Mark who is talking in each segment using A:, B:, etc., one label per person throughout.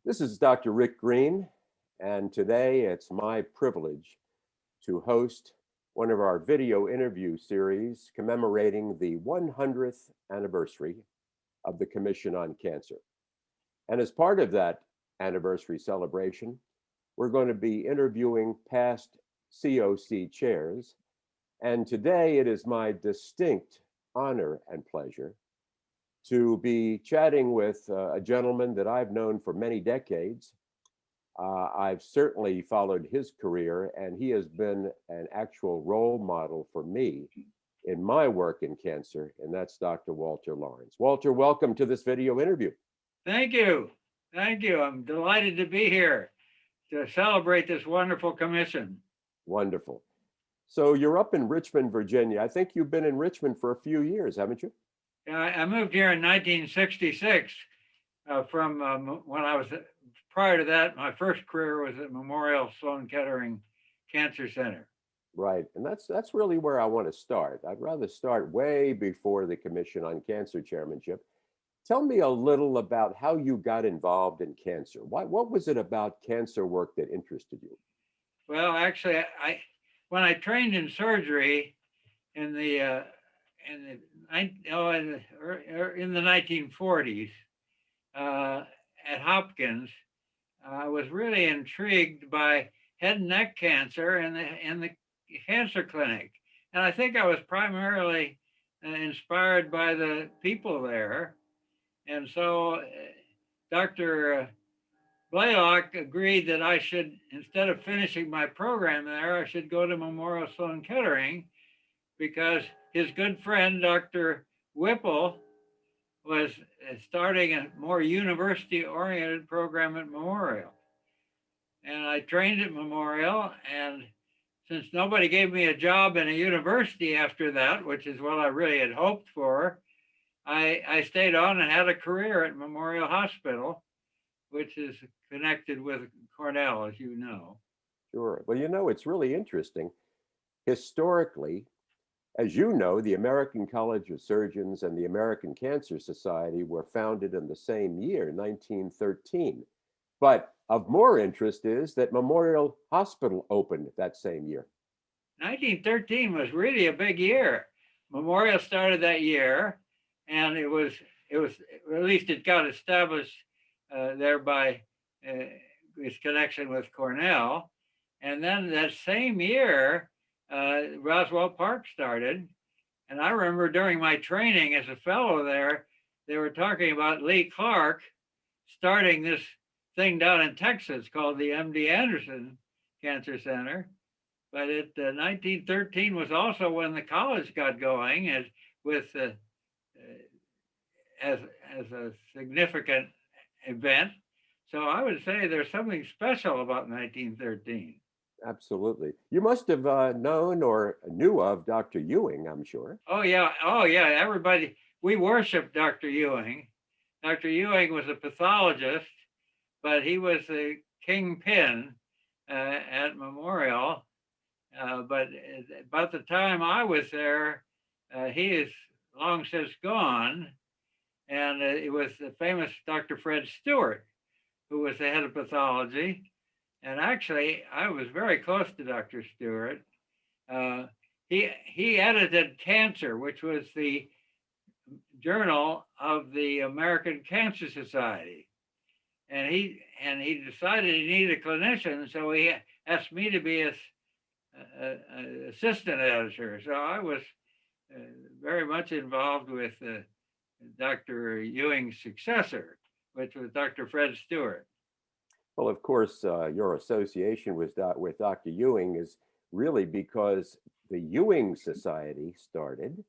A: This is Dr. Rick Greene, and today it's my privilege to host one of our video interview series commemorating the 100th anniversary of the Commission on Cancer. And as part of that anniversary celebration, we're going to be interviewing past CoC chairs. And today it is my distinct honor and pleasure to be chatting with a gentleman that I've known for many decades. I've certainly followed his career, and he has been an actual role model for me in my work in cancer, and that's Dr. Walter Lawrence. Walter, welcome to this video interview.
B: Thank you. Thank you. I'm delighted to be here to celebrate this wonderful commission.
A: Wonderful. So you're up in Richmond, Virginia. I think you've been in Richmond for a few years, haven't you?
B: I moved here in 1966 from when I was, prior to that, my first career was at Memorial Sloan Kettering Cancer Center.
A: Right, and that's really where I want to start. I'd rather start way before the Commission on Cancer chairmanship. Tell me a little about how you got involved in cancer. What was it about cancer work that interested you?
B: Well, actually, when I trained in surgery in the 1940s at Hopkins, I was really intrigued by head and neck cancer in the cancer clinic, and I think I was primarily inspired by the people there. And so Dr. Blaylock agreed that I should, instead of finishing my program there, I should go to Memorial Sloan Kettering, because his good friend, Dr. Whipple, was starting a more university-oriented program at Memorial. And I trained at Memorial, and since nobody gave me a job in a university after that, which is what I really had hoped for, I stayed on and had a career at Memorial Hospital, which is connected with Cornell, as you know.
A: Sure. Well, you know, it's really interesting. Historically, as you know, the American College of Surgeons and the American Cancer Society were founded in the same year, 1913. But of more interest is that Memorial Hospital opened that same year.
B: 1913 was really a big year. Memorial started that year, and it was at least it got established there by its connection with Cornell. And then that same year, Roswell Park started. And I remember during my training as a fellow there, they were talking about Lee Clark starting this thing down in Texas called the MD Anderson Cancer Center. But 1913 was also when the college got going as a significant event. So I would say there's something special about 1913.
A: Absolutely. You must have known or knew of Dr. Ewing, I'm sure.
B: Oh, yeah. Everybody, we worshiped Dr. Ewing. Dr. Ewing was a pathologist, but he was the kingpin at Memorial. But about the time I was there, he is long since gone. And it was the famous Dr. Fred Stewart, who was the head of pathology. And actually, I was very close to Dr. Stewart. He edited Cancer, which was the journal of the American Cancer Society. And he decided he needed a clinician, so he asked me to be his assistant editor. So I was very much involved with Dr. Ewing's successor, which was Dr. Fred Stewart.
A: Well, of course, your association with Dr. Ewing is really because the Ewing Society started,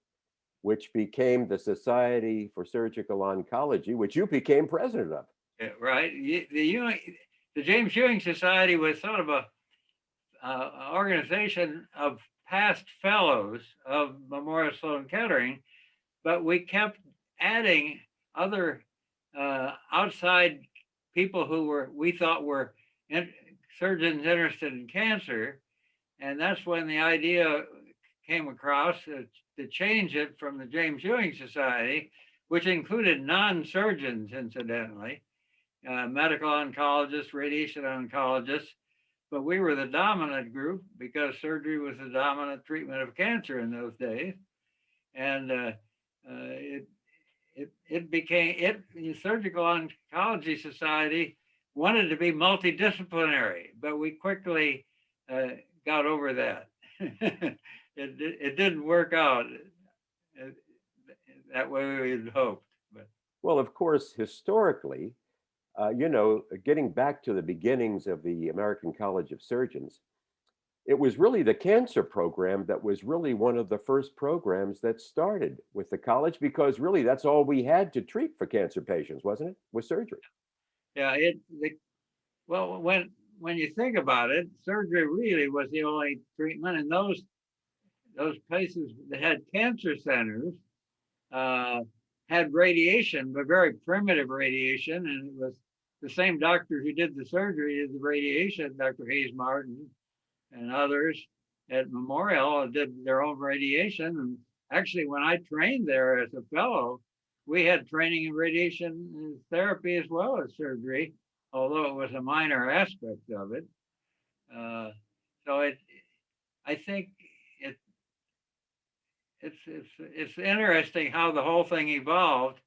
A: which became the Society for Surgical Oncology, which you became president of.
B: Yeah, right. The James Ewing Society was sort of a organization of past fellows of Memorial Sloan Kettering, but we kept adding other outside people who we thought were surgeons interested in cancer. And that's when the idea came across to change it from the James Ewing Society, which included non-surgeons, incidentally, medical oncologists, radiation oncologists, but we were the dominant group because surgery was the dominant treatment of cancer in those days. And it became, the Surgical Oncology Society wanted to be multidisciplinary, but we quickly got over that. It didn't work out that way we had hoped. But
A: Well, of course, historically, getting back to the beginnings of the American College of Surgeons, it was really the cancer program that was really one of the first programs that started with the college, because really that's all we had to treat for cancer patients, wasn't it? Was surgery.
B: yeah, well, when you think about it, surgery really was the only treatment, and those places that had cancer centers had radiation, but very primitive radiation, and it was the same doctor who did the surgery did the radiation, Dr. Hayes Martin and others at Memorial did their own radiation. And actually, when I trained there as a fellow, we had training in radiation therapy as well as surgery, although it was a minor aspect of it. So I think it's interesting how the whole thing evolved.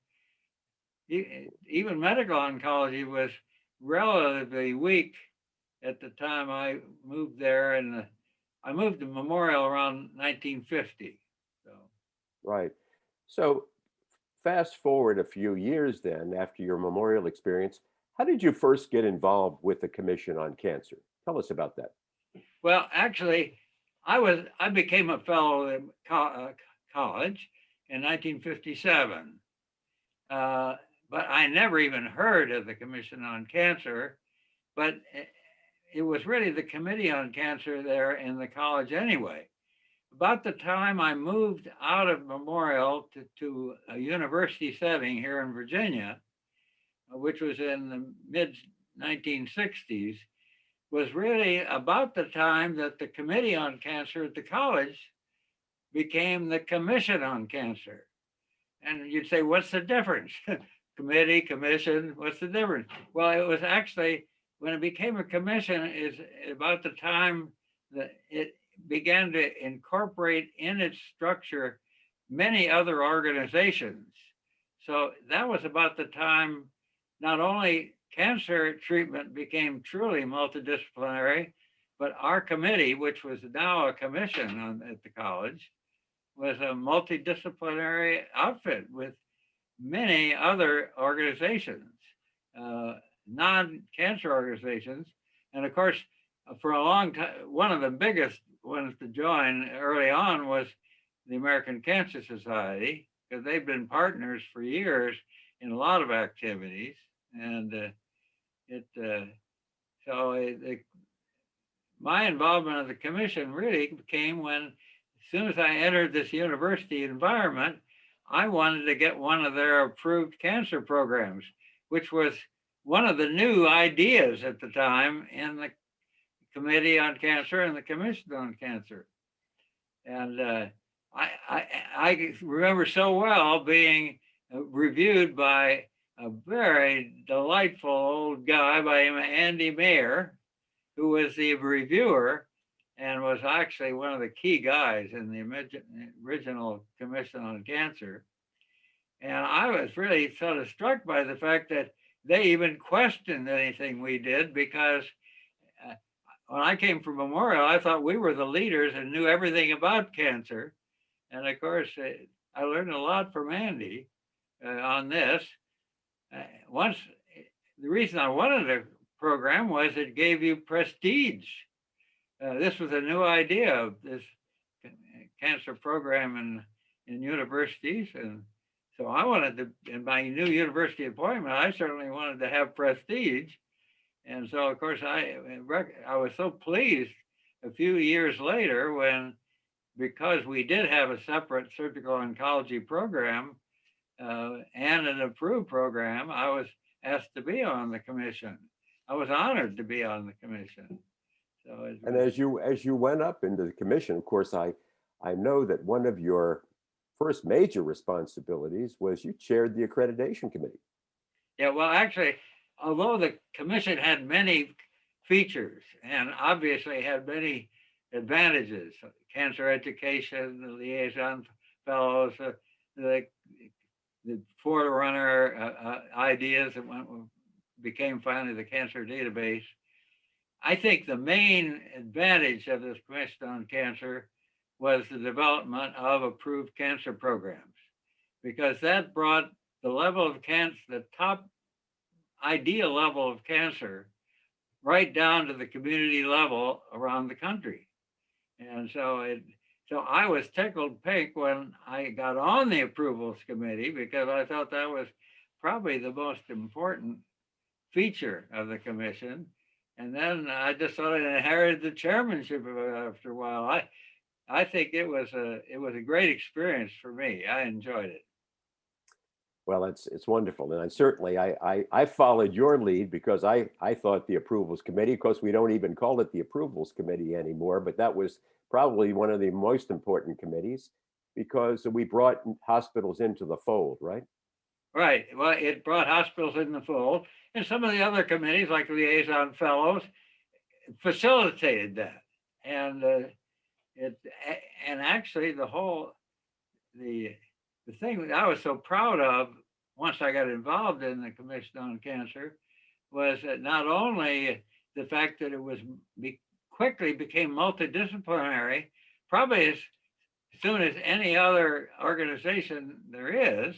B: Even medical oncology was relatively weak at the time I moved there, and I moved to Memorial around 1950. So
A: Right. So fast forward a few years then, after your Memorial experience, how did you first get involved with the Commission on Cancer? Tell us about that.
B: well, actually, I became a fellow at college in 1957, but I never even heard of the Commission on Cancer. But it was really the Committee on Cancer there in the college anyway. About the time I moved out of Memorial to a university setting here in Virginia, which was in the mid 1960s, was really about the time that the Committee on Cancer at the college became the Commission on Cancer. And you'd say, what's the difference? Committee, commission, what's the difference? Well, it was actually, when it became a commission, is about the time that it began to incorporate in its structure many other organizations. So that was about the time not only cancer treatment became truly multidisciplinary, but our committee, which was now a commission at the college, was a multidisciplinary outfit with many other organizations, non-cancer organizations. And of course, for a long time, one of the biggest ones to join early on was the American Cancer Society, because they've been partners for years in a lot of activities. And my involvement in the commission really came when, as soon as I entered this university environment, I wanted to get one of their approved cancer programs, which was one of the new ideas at the time in the Committee on Cancer and the Commission on Cancer. And I remember so well being reviewed by a very delightful old guy by name of Andy Mayer, who was the reviewer and was actually one of the key guys in the original Commission on Cancer. And I was really sort of struck by the fact that they even questioned anything we did, because when I came from Memorial, I thought we were the leaders and knew everything about cancer. And of course, I learned a lot from Andy on this. Once, the reason I wanted a program was it gave you prestige. This was a new idea of this cancer program in universities. And so I wanted to, in my new university appointment, I certainly wanted to have prestige. And so, of course, I was so pleased a few years later when, because we did have a separate surgical oncology program and an approved program, I was asked to be on the commission. I was honored to be on the commission. So
A: and as you went up into the commission, of course, I know that one of your first major responsibilities was you chaired the accreditation committee.
B: Yeah, well, actually, although the commission had many features and obviously had many advantages, cancer education, the liaison fellows, the forerunner ideas that became finally the cancer database. I think the main advantage of this Commission on Cancer was the development of approved cancer programs, because that brought the level of cancer, the top ideal level of cancer, right down to the community level around the country. And so I was tickled pink when I got on the approvals committee, because I thought that was probably the most important feature of the commission. And then I just sort of inherited the chairmanship of it after a while. I think it was a great experience for me. I enjoyed it.
A: Well, it's wonderful. And I followed your lead, because I thought the approvals committee, of course, we don't even call it the approvals committee anymore, but that was probably one of the most important committees, because we brought hospitals into the fold, right?
B: Right. Well, it brought hospitals in the fold, and some of the other committees, like liaison fellows, facilitated that. And actually the thing that I was so proud of once I got involved in the Commission on Cancer was that not only the fact that it was quickly became multidisciplinary, probably as soon as any other organization there is,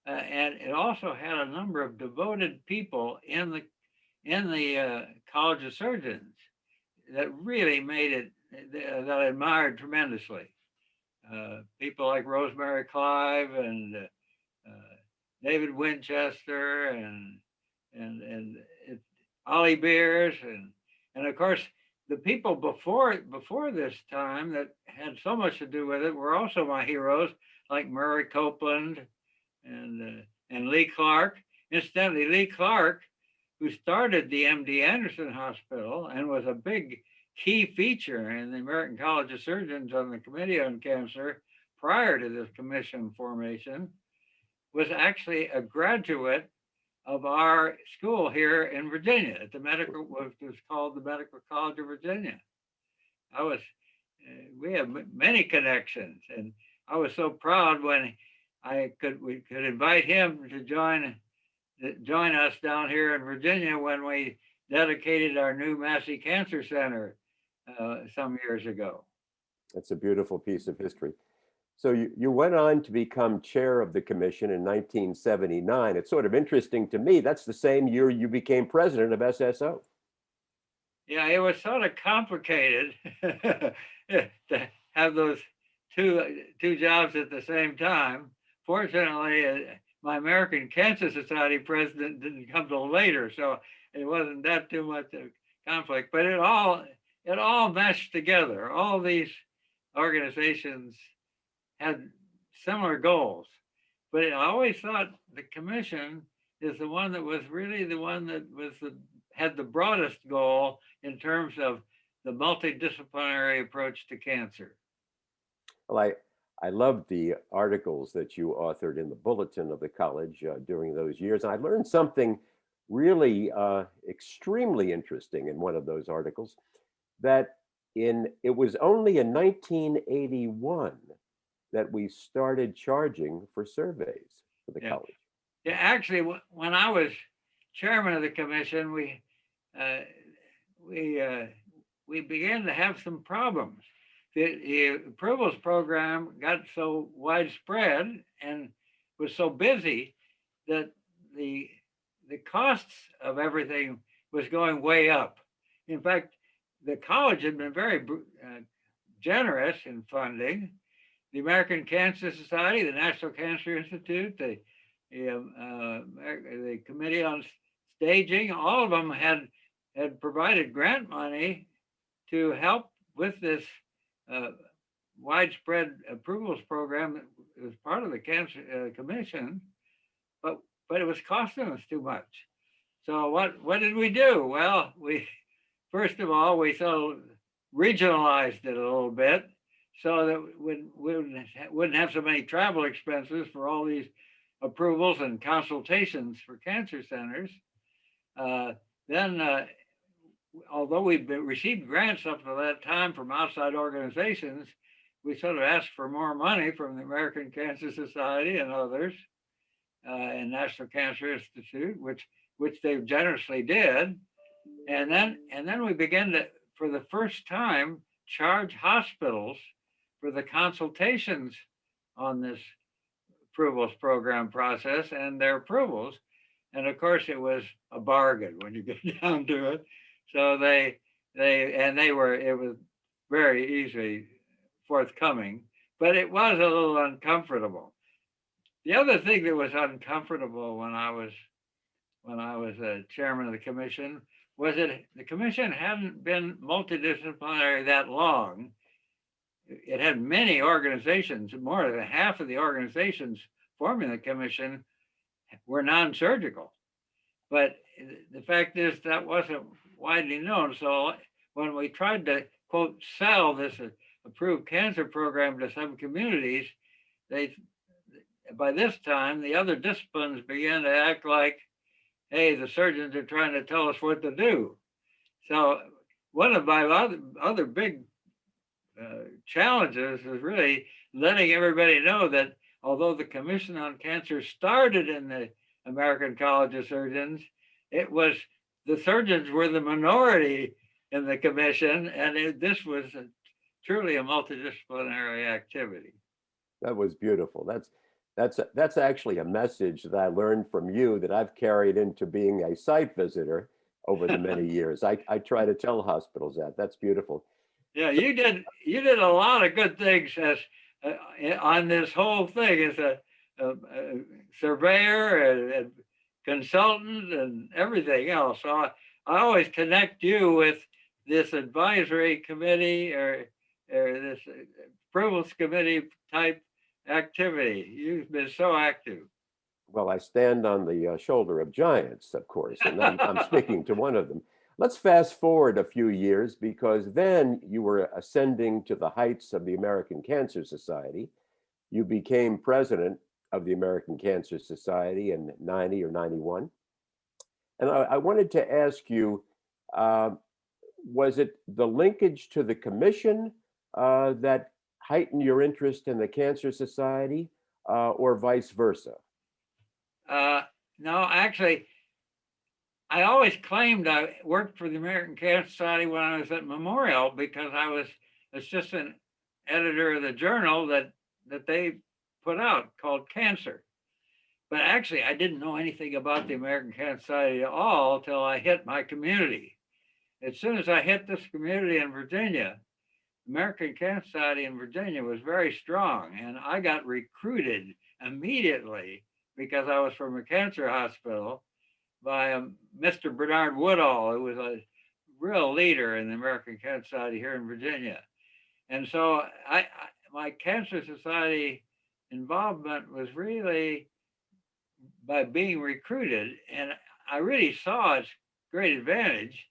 B: and it also had a number of devoted people in the College of Surgeons that really made it, that I admired tremendously. People like Rosemary Clive and David Winchester and Ollie Beers and of course the people before this time that had so much to do with it were also my heroes, like Murray Copeland and Lee Clark. Incidentally, Lee Clark, who started the MD Anderson Hospital and was a big key feature in the American College of Surgeons on the Committee on Cancer prior to this commission formation, was actually a graduate of our school here in Virginia at the was called the Medical College of Virginia. We have many connections, and I was so proud when we could invite him to join us down here in Virginia when we dedicated our new Massey Cancer Center some years ago.
A: That's a beautiful piece of history. So you went on to become chair of the commission in 1979. It's sort of interesting to me, that's the same year you became president of SSO.
B: Yeah, it was sort of complicated to have those two jobs at the same time. Fortunately, my American Cancer Society president didn't come till later, so it wasn't that too much of conflict. But it all meshed together. All these organizations had similar goals, but I always thought the commission is the one that was really the one that had the broadest goal in terms of the multidisciplinary approach to cancer.
A: Well, I loved the articles that you authored in the bulletin of the college during those years. And I learned something really extremely interesting in one of those articles, that it was only in 1981 that we started charging for surveys for the college.
B: Yeah, actually, when I was chairman of the commission, we began to have some problems. The approvals program got so widespread and was so busy that the costs of everything was going way up. In fact, the college had been very generous in funding. The American Cancer Society, the National Cancer Institute, the Committee on Staging, all of them had provided grant money to help with this widespread approvals program that was part of the Cancer Commission, but it was costing us too much. So what did we do? Well, first of all, we sort of regionalized it a little bit so that we wouldn't have so many travel expenses for all these approvals and consultations for cancer centers. Then, although we've received grants up to that time from outside organizations, we sort of asked for more money from the American Cancer Society and others, and National Cancer Institute, which they generously did. And then we began to, for the first time, charge hospitals for the consultations on this approvals program process and their approvals. And of course, it was a bargain when you get down to it. So it was very easily forthcoming, but it was a little uncomfortable. The other thing that was uncomfortable when I was chairman of the commission was that the commission hadn't been multidisciplinary that long. It had many organizations, more than half of the organizations forming the commission were non-surgical. But the fact is that wasn't widely known. So when we tried to, quote, sell this approved cancer program to some communities, by this time, the other disciplines began to act like, hey, the surgeons are trying to tell us what to do. So one of my other big challenges is really letting everybody know that although the Commission on Cancer started in the American College of Surgeons, it was the surgeons were the minority in the commission, and this was truly a multidisciplinary activity.
A: That was beautiful. That's actually a message that I learned from you that I've carried into being a site visitor over the many years. I try to tell hospitals that. That's beautiful.
B: Yeah, you did a lot of good things as on this whole thing as a surveyor and consultant and everything else. So I always connect you with this advisory committee or this approvals committee type activity. You've been so active.
A: Well, I stand on the shoulder of giants, of course, and I'm speaking to one of them. Let's fast forward a few years, because then you were ascending to the heights of the American Cancer Society. You became president of the American Cancer Society in 90 or 91. And I wanted to ask you, was it the linkage to the commission that heightened your interest in the Cancer Society, or vice versa?
B: No, actually, I always claimed I worked for the American Cancer Society when I was at Memorial, because I was assistant editor of the journal that they put out called Cancer. But actually, I didn't know anything about the American Cancer Society at all until I hit my community. As soon as I hit this community in Virginia, American Cancer Society in Virginia was very strong, and I got recruited immediately because I was from a cancer hospital by Mr. Bernard Woodall, who was a real leader in the American Cancer Society here in Virginia. And so my Cancer Society involvement was really by being recruited, and I really saw its great advantage.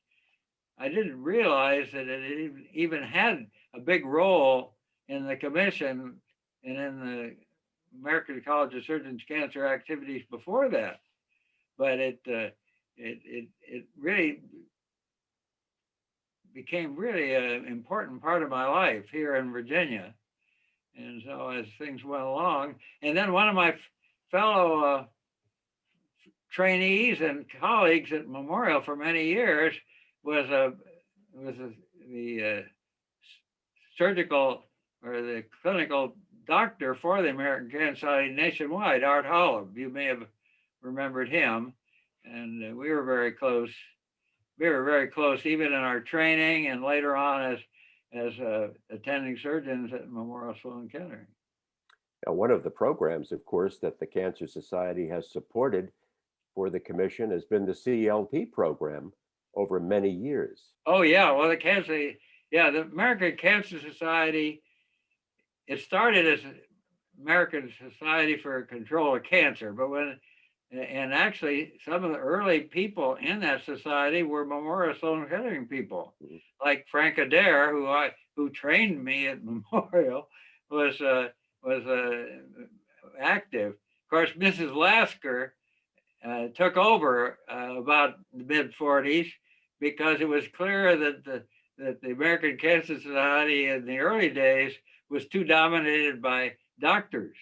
B: I didn't realize that it even had a big role in the commission and in the American College of Surgeons cancer activities before that. But it really became really an important part of my life here in Virginia. And so as things went along, and then one of my fellow trainees and colleagues at Memorial for many years was the surgical or the clinical doctor for the American Cancer Society nationwide, Art Holub. You may have remembered him, and we were very close. We were very close, even in our training and later on as attending surgeons at Memorial Sloan Kettering.
A: Now, one of the programs, of course, that the Cancer Society has supported for the commission has been the CLP program over many years.
B: Oh yeah, well the American Cancer Society, it started as American Society for Control of Cancer, but and actually some of the early people in that society were Memorial Sloan Kettering people, like Frank Adair, who trained me at Memorial, was active. Of course, Mrs. Lasker took over about the mid-40s, because it was clear that the American Cancer Society in the early days was too dominated by doctors.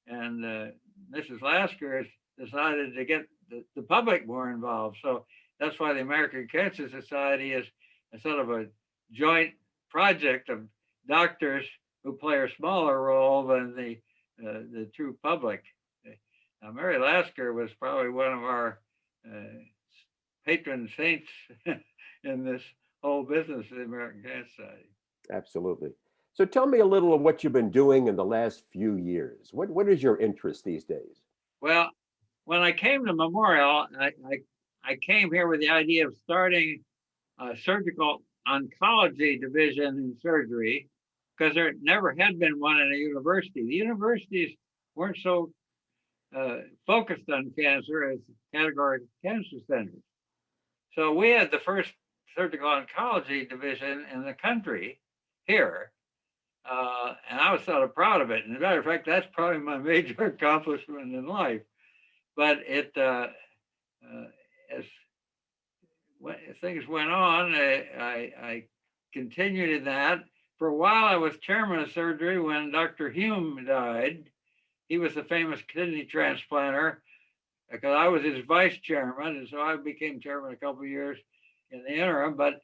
B: And Mrs. Lasker has decided to get the public more involved. So that's why the American Cancer Society is a sort of a joint project of doctors who play a smaller role than the true public. Now, Mary Lasker was probably one of our patron saints in this whole business of the American Cancer Society.
A: Absolutely. So tell me a little of what you've been doing in the last few years. What is your interest these days?
B: Well, when I came to Memorial, I came here with the idea of starting a surgical oncology division in surgery, because there never had been one in a university. The universities weren't so focused on cancer as categorized cancer centers. So we had the first surgical oncology division in the country here. And I was sort of proud of it. And as a matter of fact, that's probably my major accomplishment in life. But as things went on, I continued in that. For a while, I was chairman of surgery when Dr. Hume died. He was the famous kidney transplanter, because I was his vice chairman, and so I became chairman a couple of years in the interim. But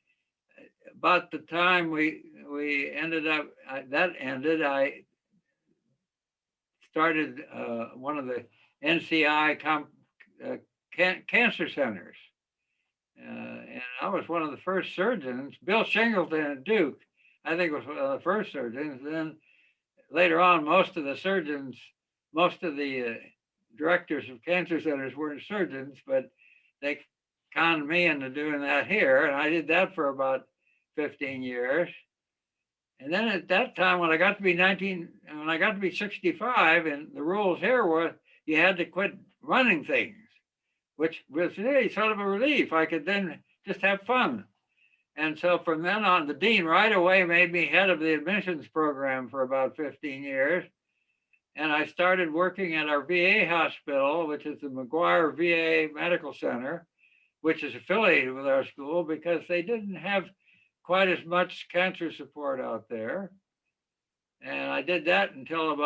B: about the time we ended up, I started one of the NCI cancer centers. And I was one of the first surgeons. Bill Shingleton at Duke, I think, was one of the first surgeons. Then later on, most of the directors of cancer centers weren't surgeons, but they conned me into doing that here. And I did that for about 15 years. And then at that time, when I got to be 65, and the rules here were you had to quit running things, which was really sort of a relief. I could then just have fun. And so from then on, the dean right away made me head of the admissions program for about 15 years. And I started working at our VA hospital, which is the McGuire VA Medical Center, which is affiliated with our school, because they didn't have quite as much cancer support out there. And I did that until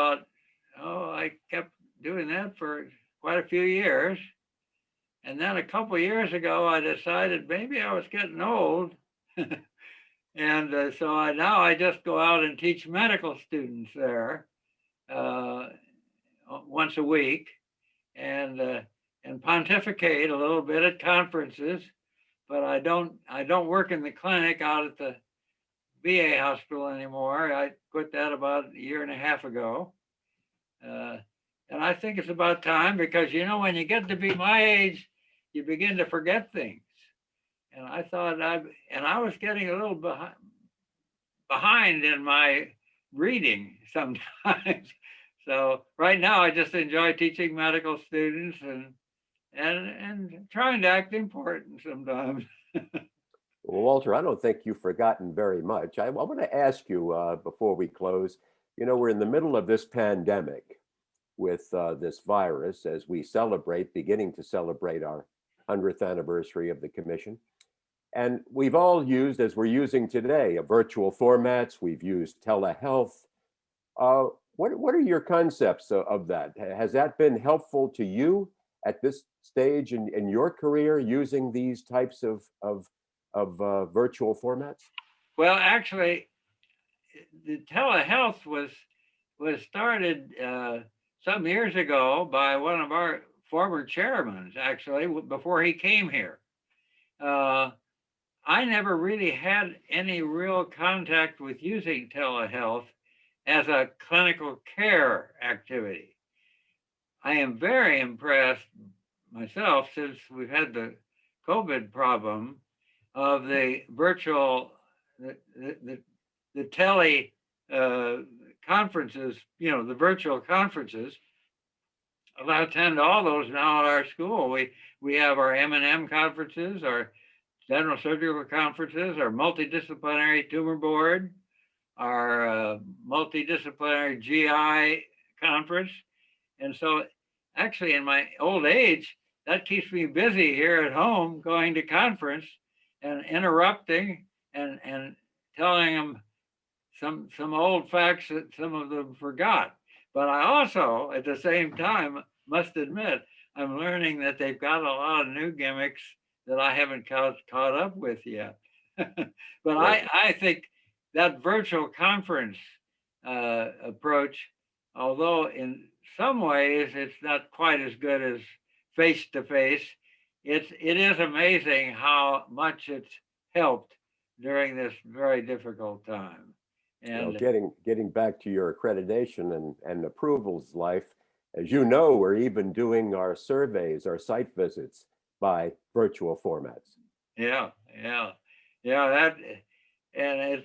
B: I kept doing that for quite a few years. And then a couple of years ago, I decided maybe I was getting old. And so now I just go out and teach medical students there once a week, and pontificate a little bit at conferences. But I don't work in the clinic out at the VA hospital anymore. I quit that about a year and a half ago. And I think it's about time, because, when you get to be my age, you begin to forget things. And I thought I was getting a little behind in my reading sometimes. So right now I just enjoy teaching medical students and trying to act important sometimes.
A: Well, Walter, I don't think you've forgotten very much. I want to ask you before we close, we're in the middle of this pandemic with this virus, as we beginning to celebrate our 100th anniversary of the commission. And we've all used, as we're using today, virtual formats. We've used telehealth. What are your concepts of that? Has that been helpful to you at this stage in your career, using these types of virtual formats?
B: Well, actually, the telehealth was started some years ago by one of our former chairmen, actually, before he came here. I never really had any real contact with using telehealth as a clinical care activity. I am very impressed myself, since we've had the COVID problem, of the virtual, the tele conferences, the virtual conferences. I attend all those now at our school. We have our M&M conferences, our general surgical conferences, our multidisciplinary tumor board, our multidisciplinary GI conference. And so actually in my old age, that keeps me busy here at home, going to conference and interrupting and telling them some old facts that some of them forgot. But I also, at the same time, must admit, I'm learning that they've got a lot of new gimmicks that I haven't caught up with yet. But
A: Right.
B: I think that virtual conference approach, although in some ways it's not quite as good as face to face, it is amazing how much it's helped during this very difficult time.
A: Well,
B: And
A: getting back to your accreditation and approvals life, as you know, we're even doing our surveys, our site visits by virtual formats.
B: yeah, yeah, yeah, that, and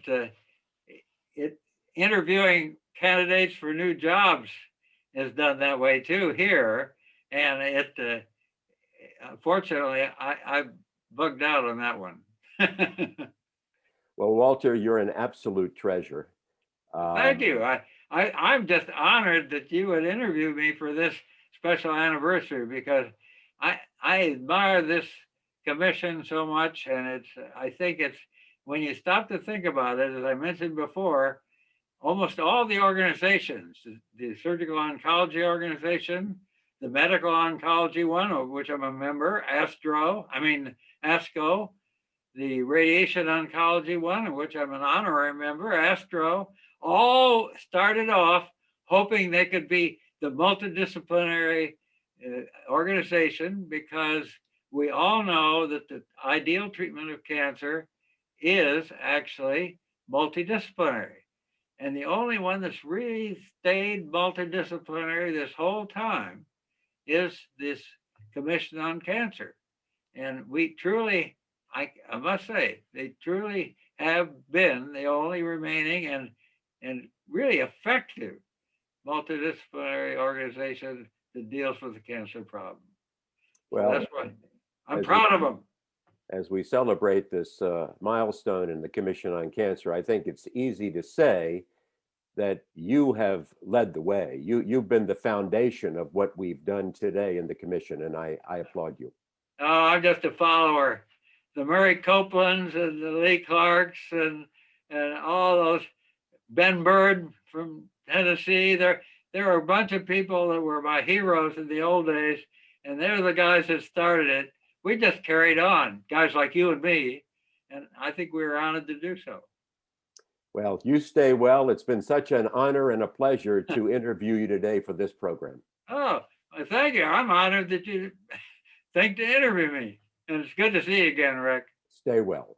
B: it interviewing candidates for new jobs is done that way too here. And unfortunately, I bugged out on that one.
A: Well, Walter, you're an absolute treasure.
B: Thank you. I'm just honored that you would interview me for this special anniversary, because I admire this commission so much, and I think it's, when you stop to think about it, as I mentioned before, almost all the organizations, the surgical oncology organization, the medical oncology one, of which I'm a member, ASCO, the radiation oncology one, of which I'm an honorary member, ASTRO, all started off hoping they could be the multidisciplinary organization, because we all know that the ideal treatment of cancer is actually multidisciplinary. And the only one that's really stayed multidisciplinary this whole time is this Commission on Cancer. And we truly, I must say, they truly have been the only remaining and really effective multidisciplinary organization that deals with the cancer problem.
A: Well,
B: so that's why I'm
A: as
B: proud of them.
A: as we celebrate this milestone in the Commission on Cancer, I think it's easy to say that you have led the way. You've been the foundation of what we've done today in the commission, and I applaud you.
B: Oh, I'm just a follower. The Murray Copelands and the Lee Clarks and all those, Ben Bird from Tennessee. There are a bunch of people that were my heroes in the old days, and they're the guys that started it. We just carried on, guys like you and me, and I think we were honored to do so.
A: Well, you stay well. It's been such an honor and a pleasure to interview you today for this program.
B: Oh, well, thank you. I'm honored that you think to interview me. And it's good to see you again, Rick.
A: Stay well.